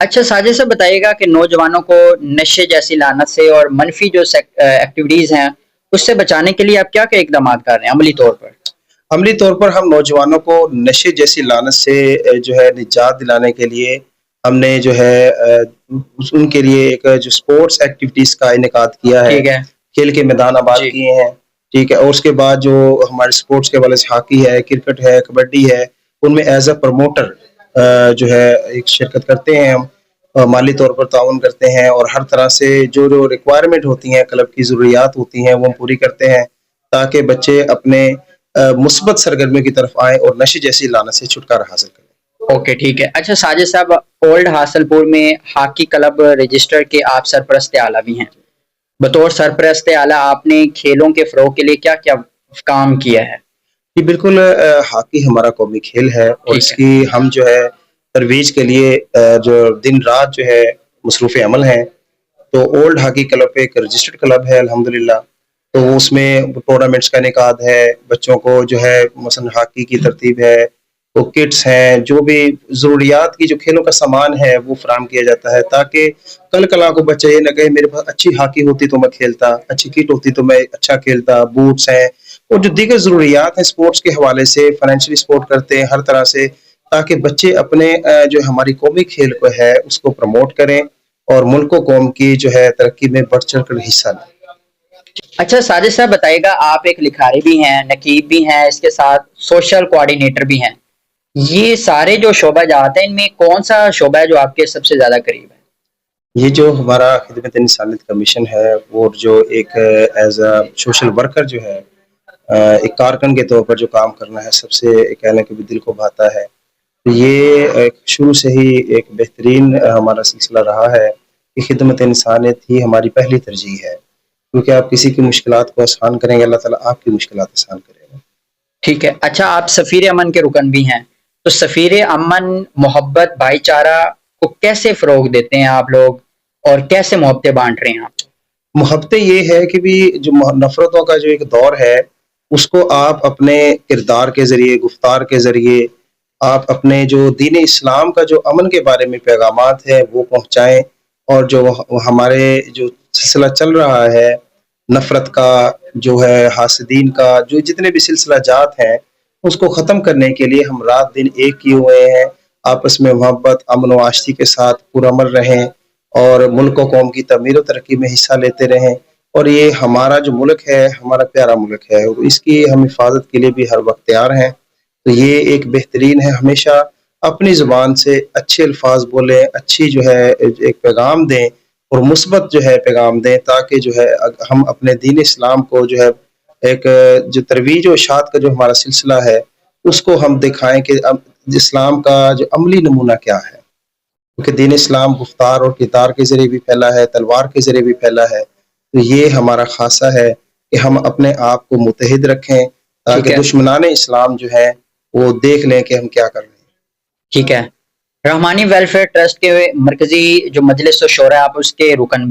اچھا ساجد صاحب بتائیے گا کہ نوجوانوں کو نشے جیسی لعنت سے اور منفی جو ایکٹیویٹیز ہیں اس سے بچانے کے لیے آپ کیا کیا اقدامات کر رہے ہیں عملی طور پر؟ عملی طور پر ہم نوجوانوں کو نشے جیسی لعنت سے جو ہے نجات دلانے کے لیے ہم نے جو ہے ان کے لیے ایک جو سپورٹس ایکٹیویٹیز کا انعقاد کیا ہے، ٹھیک ہے کھیل کے میدان آباد جی کیے ہیں، ٹھیک ہے، اور اس کے بعد جو ہمارے سپورٹس کے حوالے سے ہاکی ہے، کرکٹ ہے، کبڈی ہے، ان میں ایز اے پروموٹر جو ہے ایک شرکت کرتے ہیں ہم، مالی طور پر تعاون کرتے ہیں، اور ہر طرح سے جو جو ریکوائرمنٹ ہوتی ہیں، کلب کی ضروریات ہوتی ہیں، وہ ہم پوری کرتے ہیں تاکہ بچے اپنے مثبت سرگرمیوں کی طرف آئیں اور نشے جیسی لعنت سے چھٹکارا حاصل کریں۔ اوکے ٹھیک ہے۔ اچھا ساجد صاحب، اولڈ حاصل پور میں ہاکی کلب رجسٹر کے آپ سرپرست اعلیٰ بھی ہیں، بطور سرپرست اعلیٰ آپ نے کھیلوں کے فروغ کے لیے کیا کیا کام کیا ہے؟ جی بالکل، ہاکی ہمارا قومی کھیل ہے اور ٹھیک اس ہے کی ہم جو ہے ترویج کے لیے جو دن رات جو ہے مصروف عمل ہیں۔ تو اولڈ ہاکی کلب ایک رجسٹرڈ کلب ہے الحمدللہ، تو اس میں ٹورنامنٹس کا انعقاد ہے، بچوں کو جو ہے مثلا ہاکی کی ترتیب ہے، وہ کٹس ہیں، جو بھی ضروریات کی جو کھیلوں کا سامان ہے وہ فراہم کیا جاتا ہے تاکہ کل کلا کو بچہ یہ نہ کہے میرے پاس اچھی ہاکی ہوتی تو میں کھیلتا، اچھی کٹ ہوتی تو میں اچھا کھیلتا، بوٹس ہیں اور جو دیگر ضروریات ہیں سپورٹس کے حوالے سے، فائنینشلی سپورٹ کرتے ہیں ہر طرح سے تاکہ بچے اپنے جو ہماری قومی کھیل کو ہے اس کو پروموٹ کریں اور ملک و قوم کی جو ہے ترقی میں بڑھ چڑھ کر حصہ لیں۔ اچھا ساجد صاحب بتائیے گا، آپ ایک لکھاری بھی ہیں، نقیب بھی ہیں، اس کے ساتھ سوشل کوآرڈینیٹر بھی ہیں، یہ سارے جو شعبہ جات ہیں ان میں کون سا شعبہ ہے جو آپ کے سب سے زیادہ قریب ہے؟ یہ جو ہمارا خدمت انسانیت کا مشن ہے وہ جو ایک ایز اے سوشل ورکر جو ہے، ایک کارکن کے طور پر جو کام کرنا ہے سب سے کہنے کے بھی دل کو بھاتا ہے۔ یہ شروع سے ہی ایک بہترین ہمارا سلسلہ رہا ہے کہ خدمت انسانیت ہی ہماری پہلی ترجیح ہے، کیونکہ آپ کسی کی مشکلات کو آسان کریں گے، اللہ تعالیٰ آپ کی مشکلات آسان کرے گا۔ ٹھیک ہے۔ اچھا آپ سفیر امن کے رکن بھی ہیں، تو سفیر امن محبت بھائی چارہ کو کیسے فروغ دیتے ہیں آپ لوگ اور کیسے محبتیں بانٹ رہے ہیں آپ؟ محبتیں یہ ہے کہ بھی جو نفرتوں کا جو ایک دور ہے اس کو آپ اپنے کردار کے ذریعے، گفتار کے ذریعے، آپ اپنے جو دین اسلام کا جو امن کے بارے میں پیغامات ہیں وہ پہنچائیں، اور جو ہمارے جو سلسلہ چل رہا ہے نفرت کا، جو ہے حاسدین کا، جو جتنے بھی سلسلہ جات ہیں اس کو ختم کرنے کے لیے ہم رات دن ایک کیے ہوئے ہیں، آپس میں محبت امن و آشتی کے ساتھ پرامن رہیں اور ملک و قوم کی تعمیر و ترقی میں حصہ لیتے رہیں، اور یہ ہمارا جو ملک ہے ہمارا پیارا ملک ہے، اس کی ہم حفاظت کے لیے بھی ہر وقت تیار ہیں۔ تو یہ ایک بہترین ہے، ہمیشہ اپنی زبان سے اچھے الفاظ بولیں، اچھی جو ہے ایک پیغام دیں اور مثبت جو ہے پیغام دیں تاکہ جو ہے ہم اپنے دین اسلام کو جو ہے ایک جو ترویج و اشاعت کا جو ہمارا سلسلہ ہے اس کو ہم دکھائیں کہ اسلام کا جو عملی نمونہ کیا ہے، کیونکہ دین اسلام گفتار اور کردار کے ذریعے بھی پھیلا ہے، تلوار کے ذریعے بھی پھیلا ہے، تو یہ ہمارا خاصہ ہے کہ ہم اپنے آپ کو متحد رکھیں ٹھیک تاکہ ہے دشمنان اسلام جو ہے وہ دیکھ لیں کہ ہم کیا کر رہے ہیں۔ ٹھیک ہے۔ رحمانی ویلفیئر ٹرسٹ کے مرکزی جو مجلس و شورا آپ اس کے رکن